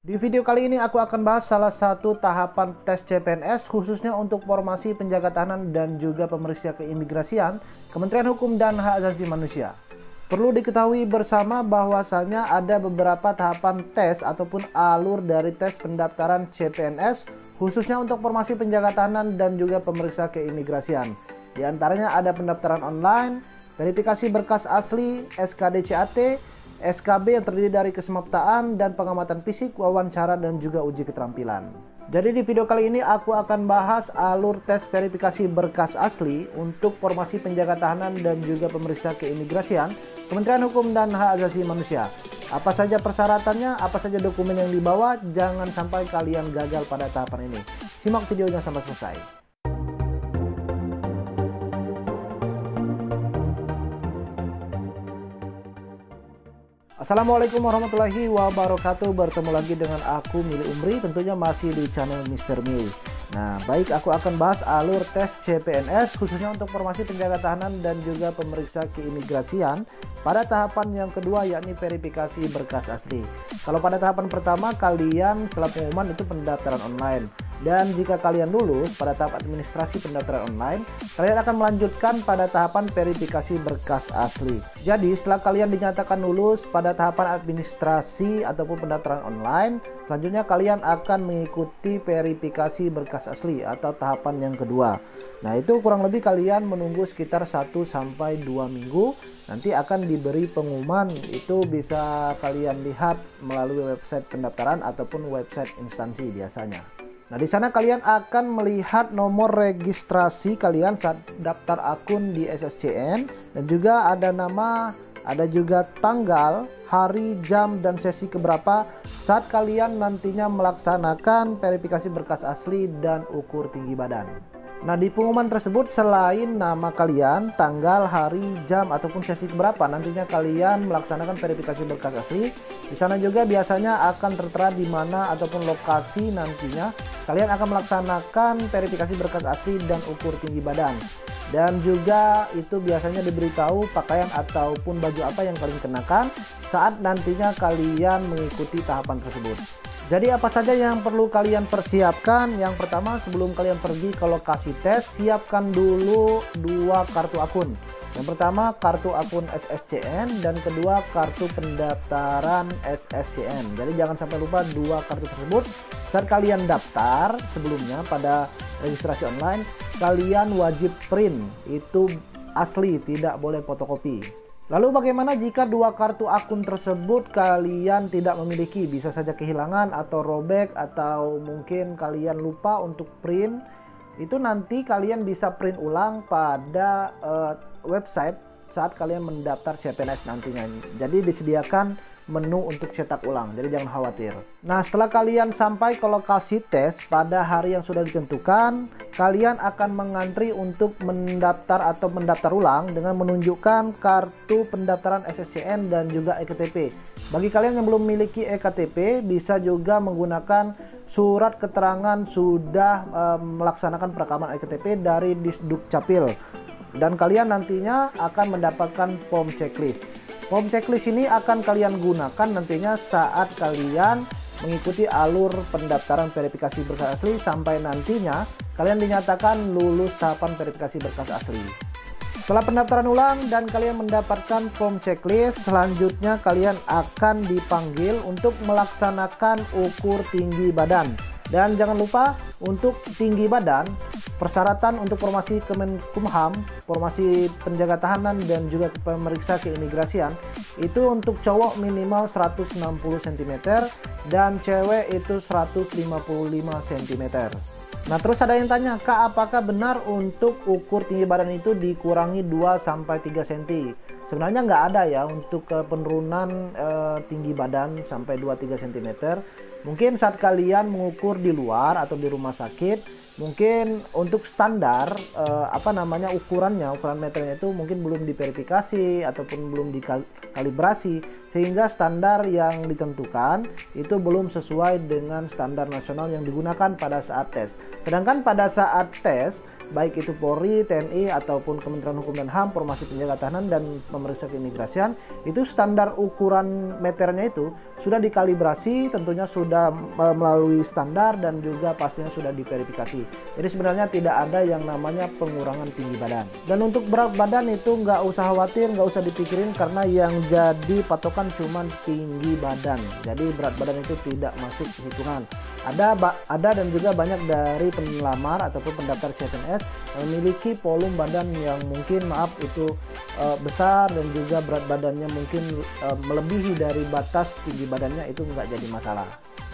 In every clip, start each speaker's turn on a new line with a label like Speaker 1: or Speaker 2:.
Speaker 1: Di video kali ini aku akan bahas salah satu tahapan tes CPNS khususnya untuk formasi penjaga tahanan dan juga pemeriksa keimigrasian Kementerian Hukum dan Hak Asasi Manusia. Perlu diketahui bersama bahwasanya ada beberapa tahapan tes ataupun alur dari tes pendaftaran CPNS khususnya untuk formasi penjaga tahanan dan juga pemeriksa keimigrasian. Di antaranya ada pendaftaran online, verifikasi berkas asli, SKD-CAT, SKB yang terdiri dari kesemaptaan dan pengamatan fisik, wawancara, dan juga uji keterampilan. Jadi di video kali ini aku akan bahas alur tes verifikasi berkas asli untuk formasi penjaga tahanan dan juga pemeriksa keimigrasian Kementerian Hukum dan Hak Asasi Manusia. Apa saja persyaratannya, apa saja dokumen yang dibawa, jangan sampai kalian gagal pada tahapan ini. Simak videonya sampai selesai. Assalamualaikum warahmatullahi wabarakatuh. Bertemu lagi dengan aku Mili Umri, tentunya masih di channel Mr. Mili. Nah, baik, aku akan bahas alur tes CPNS khususnya untuk formasi penjaga tahanan dan juga pemeriksa keimigrasian pada tahapan yang kedua, yakni verifikasi berkas asli. Kalau pada tahapan pertama, kalian setelah pengumuman itu pendaftaran online. Dan jika kalian lulus pada tahap administrasi pendaftaran online, kalian akan melanjutkan pada tahapan verifikasi berkas asli. Jadi setelah kalian dinyatakan lulus pada tahapan administrasi ataupun pendaftaran online, selanjutnya kalian akan mengikuti verifikasi berkas asli atau tahapan yang kedua. Nah, itu kurang lebih kalian menunggu sekitar 1-2 minggu. Nanti akan diberi pengumuman, itu bisa kalian lihat melalui website pendaftaran ataupun website instansi biasanya. Nah, di sana kalian akan melihat nomor registrasi kalian saat daftar akun di SSCN, dan juga ada nama, ada juga tanggal, hari, jam, dan sesi keberapa saat kalian nantinya melaksanakan verifikasi berkas asli dan ukur tinggi badan. Nah, di pengumuman tersebut selain nama kalian, tanggal, hari, jam, ataupun sesi keberapa nantinya kalian melaksanakan verifikasi berkas asli, di sana juga biasanya akan tertera di mana ataupun lokasi nantinya kalian akan melaksanakan verifikasi berkas asli dan ukur tinggi badan. Dan juga itu biasanya diberitahu pakaian ataupun baju apa yang kalian kenakan saat nantinya kalian mengikuti tahapan tersebut. Jadi apa saja yang perlu kalian persiapkan? Yang pertama, sebelum kalian pergi ke lokasi tes, siapkan dulu 2 kartu akun. Yang pertama kartu akun SSCN dan kedua kartu pendaftaran SSCN. Jadi jangan sampai lupa 2 kartu tersebut. Saat kalian daftar sebelumnya pada registrasi online, kalian wajib print, itu asli, tidak boleh fotokopi. Lalu bagaimana jika 2 kartu akun tersebut kalian tidak memiliki? Bisa saja kehilangan atau robek atau mungkin kalian lupa untuk print. Itu nanti kalian bisa print ulang pada website saat kalian mendaftar CPNS nantinya. Jadi disediakan menu untuk cetak ulang, jadi jangan khawatir. Nah, setelah kalian sampai ke lokasi tes pada hari yang sudah ditentukan, kalian akan mengantri untuk mendaftar atau mendaftar ulang dengan menunjukkan kartu pendaftaran SSCN dan juga EKTP. Bagi kalian yang belum memiliki EKTP, bisa juga menggunakan surat keterangan sudah melaksanakan perekaman EKTP dari Disdukcapil. Dan kalian nantinya akan mendapatkan form checklist. Form checklist ini akan kalian gunakan nantinya saat kalian mengikuti alur pendaftaran verifikasi berkas asli sampai nantinya kalian dinyatakan lulus tahapan verifikasi berkas asli. Setelah pendaftaran ulang dan kalian mendapatkan form checklist, selanjutnya kalian akan dipanggil untuk melaksanakan ukur tinggi badan. Dan jangan lupa untuk tinggi badan, persyaratan untuk formasi Kemenkumham, formasi penjaga tahanan dan juga pemeriksa keimigrasian itu untuk cowok minimal 160 cm dan cewek itu 155 cm. Nah, terus ada yang tanya, Kak, apakah benar untuk ukur tinggi badan itu dikurangi 2-3 cm? Sebenarnya nggak ada ya untuk penurunan tinggi badan sampai 2-3 cm. Mungkin saat kalian mengukur di luar atau di rumah sakit, mungkin untuk standar ukuran meternya itu mungkin belum diverifikasi ataupun belum dikalibrasi, sehingga standar yang ditentukan itu belum sesuai dengan standar nasional yang digunakan pada saat tes. Sedangkan pada saat tes baik itu Polri, TNI ataupun Kementerian Hukum dan HAM, Formasi Penjaga Tahanan dan Pemeriksa Keimigrasian, itu standar ukuran meternya itu sudah dikalibrasi, tentunya sudah melalui standar dan juga pastinya sudah diverifikasi. Jadi sebenarnya tidak ada yang namanya pengurangan tinggi badan. Dan untuk berat badan itu nggak usah khawatir, nggak usah dipikirin, karena yang jadi patokan cuma tinggi badan. Jadi berat badan itu tidak masuk hitungan. Ada dan juga banyak dari pelamar ataupun pendaftar CPNS memiliki volume badan yang mungkin itu besar dan juga berat badannya mungkin melebihi dari batas tinggi badannya, itu nggak jadi masalah.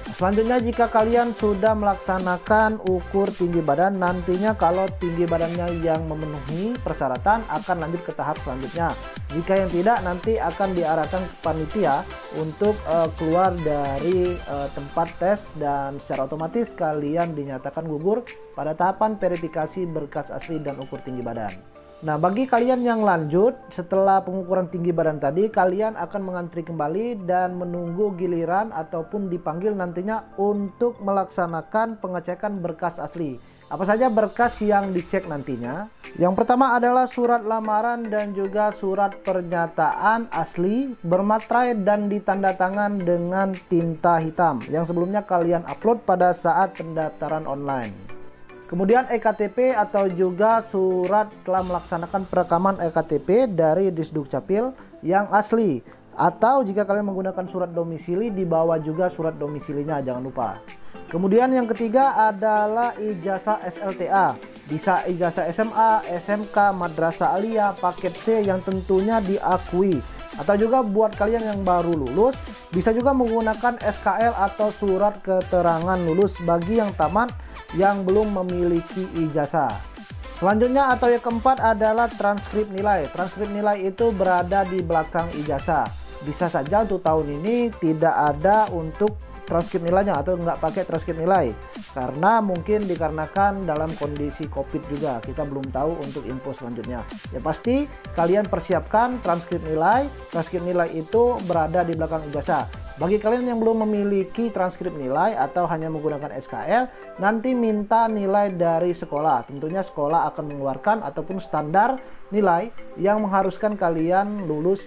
Speaker 1: Selanjutnya, jika kalian sudah melaksanakan ukur tinggi badan, nantinya kalau tinggi badannya yang memenuhi persyaratan akan lanjut ke tahap selanjutnya. Jika yang tidak, nanti akan diarahkan ke panitia untuk keluar dari tempat tes, dan secara otomatis kalian dinyatakan gugur pada tahapan verifikasi berkas asli dan ukur tinggi badan. Nah, bagi kalian yang lanjut setelah pengukuran tinggi badan tadi, kalian akan mengantri kembali dan menunggu giliran ataupun dipanggil nantinya untuk melaksanakan pengecekan berkas asli. Apa saja berkas yang dicek nantinya? Yang pertama adalah surat lamaran dan juga surat pernyataan asli bermaterai dan ditandatangan dengan tinta hitam yang sebelumnya kalian upload pada saat pendaftaran online. Kemudian EKTP atau juga surat telah melaksanakan perekaman EKTP dari Disdukcapil yang asli, atau jika kalian menggunakan surat domisili, dibawa juga surat domisilinya, jangan lupa. Kemudian yang ketiga adalah ijazah SLTA, bisa ijazah SMA, SMK, Madrasah Aliyah, paket C yang tentunya diakui. Atau juga buat kalian yang baru lulus, bisa juga menggunakan SKL atau surat keterangan lulus bagi yang tamat yang belum memiliki ijazah. Selanjutnya atau yang keempat adalah transkrip nilai. Transkrip nilai itu berada di belakang ijazah. Bisa saja untuk tahun ini tidak ada untuk transkrip nilainya atau nggak pakai transkrip nilai, karena mungkin dikarenakan dalam kondisi COVID juga, kita belum tahu untuk info selanjutnya. Ya pasti kalian persiapkan transkrip nilai. Transkrip nilai itu berada di belakang ijazah. Bagi kalian yang belum memiliki transkrip nilai atau hanya menggunakan SKL, nanti minta nilai dari sekolah. Tentunya sekolah akan mengeluarkan ataupun standar nilai yang mengharuskan kalian lulus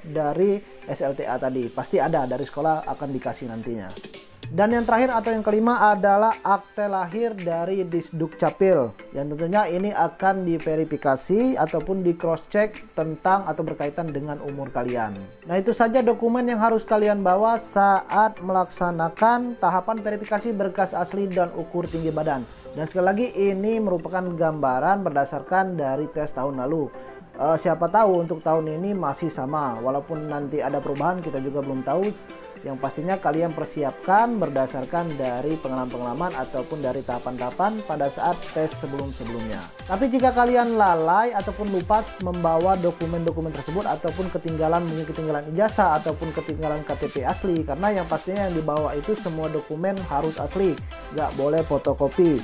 Speaker 1: dari SLTA tadi. Pasti ada dari sekolah, akan dikasih nantinya. Dan yang terakhir atau yang kelima adalah akte lahir dari Disdukcapil, yang tentunya ini akan diverifikasi ataupun di cross check tentang atau berkaitan dengan umur kalian. Nah, itu saja dokumen yang harus kalian bawa saat melaksanakan tahapan verifikasi berkas asli dan ukur tinggi badan. Dan sekali lagi, ini merupakan gambaran berdasarkan dari tes tahun lalu. Siapa tahu untuk tahun ini masih sama, walaupun nanti ada perubahan kita juga belum tahu. Yang pastinya kalian persiapkan berdasarkan dari pengalaman-pengalaman ataupun dari tahapan-tahapan pada saat tes sebelum-sebelumnya. Tapi jika kalian lalai ataupun lupa membawa dokumen-dokumen tersebut, ataupun ketinggalan ijazah ataupun ketinggalan KTP asli, karena yang pastinya yang dibawa itu semua dokumen harus asli, nggak boleh fotokopi.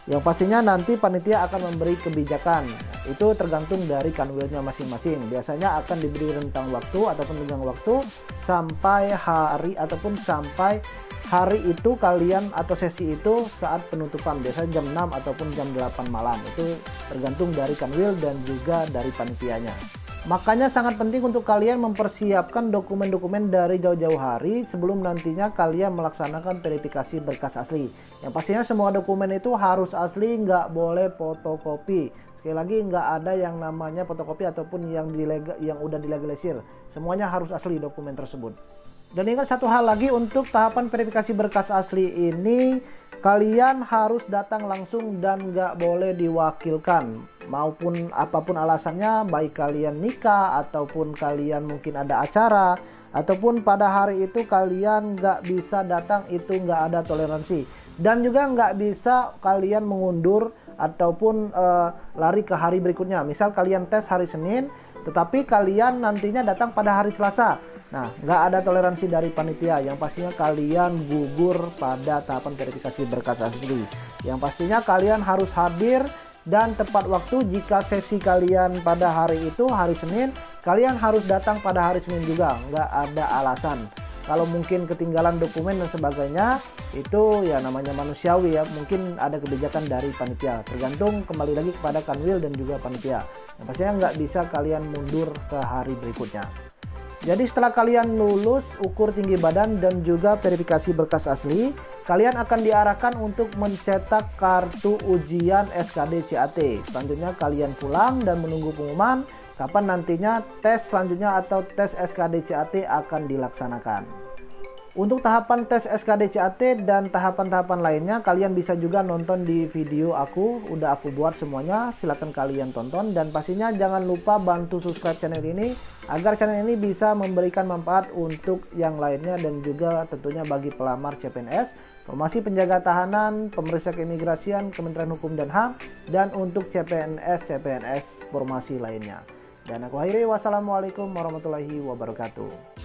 Speaker 1: Yang pastinya nanti panitia akan memberi kebijakan, itu tergantung dari kanwilnya masing-masing. Biasanya akan diberi rentang waktu ataupun tenggang waktu sampai hari ataupun sampai hari itu kalian atau sesi itu saat penutupan, biasanya jam 6 ataupun jam 8 malam. Itu tergantung dari kanwil dan juga dari panitianya. Makanya sangat penting untuk kalian mempersiapkan dokumen-dokumen dari jauh-jauh hari sebelum nantinya kalian melaksanakan verifikasi berkas asli. Yang pastinya semua dokumen itu harus asli, nggak boleh fotokopi. Sekali lagi, nggak ada yang namanya fotokopi ataupun yang udah dilegalisir. Semuanya harus asli dokumen tersebut. Dan ingat satu hal lagi, untuk tahapan verifikasi berkas asli ini kalian harus datang langsung dan nggak boleh diwakilkan. Maupun apapun alasannya, baik kalian nikah ataupun kalian mungkin ada acara, ataupun pada hari itu kalian nggak bisa datang, itu nggak ada toleransi. Dan juga nggak bisa kalian mengundur ataupun lari ke hari berikutnya. Misal kalian tes hari Senin, tetapi kalian nantinya datang pada hari Selasa. Nah, nggak ada toleransi dari panitia. Yang pastinya kalian gugur pada tahapan verifikasi berkas asli. Yang pastinya kalian harus hadir dan tepat waktu. Jika sesi kalian pada hari itu, hari Senin, kalian harus datang pada hari Senin juga. Nggak ada alasan. Kalau mungkin ketinggalan dokumen dan sebagainya, itu ya namanya manusiawi ya, mungkin ada kebijakan dari panitia, tergantung kembali lagi kepada Kanwil dan juga panitia. Yang pastinya nggak bisa kalian mundur ke hari berikutnya. Jadi setelah kalian lulus ukur tinggi badan dan juga verifikasi berkas asli, kalian akan diarahkan untuk mencetak kartu ujian SKD CAT. Selanjutnya kalian pulang dan menunggu pengumuman kapan nantinya tes selanjutnya atau tes SKD CAT akan dilaksanakan. Untuk tahapan tes SKD CAT dan tahapan-tahapan lainnya kalian bisa juga nonton di video udah aku buat semuanya, silahkan kalian tonton. Dan pastinya jangan lupa bantu subscribe channel ini agar channel ini bisa memberikan manfaat untuk yang lainnya dan juga tentunya bagi pelamar CPNS, formasi penjaga tahanan, pemeriksa keimigrasian, Kementerian Hukum dan HAM, dan untuk CPNS formasi lainnya. Dan aku akhiri, wassalamualaikum warahmatullahi wabarakatuh.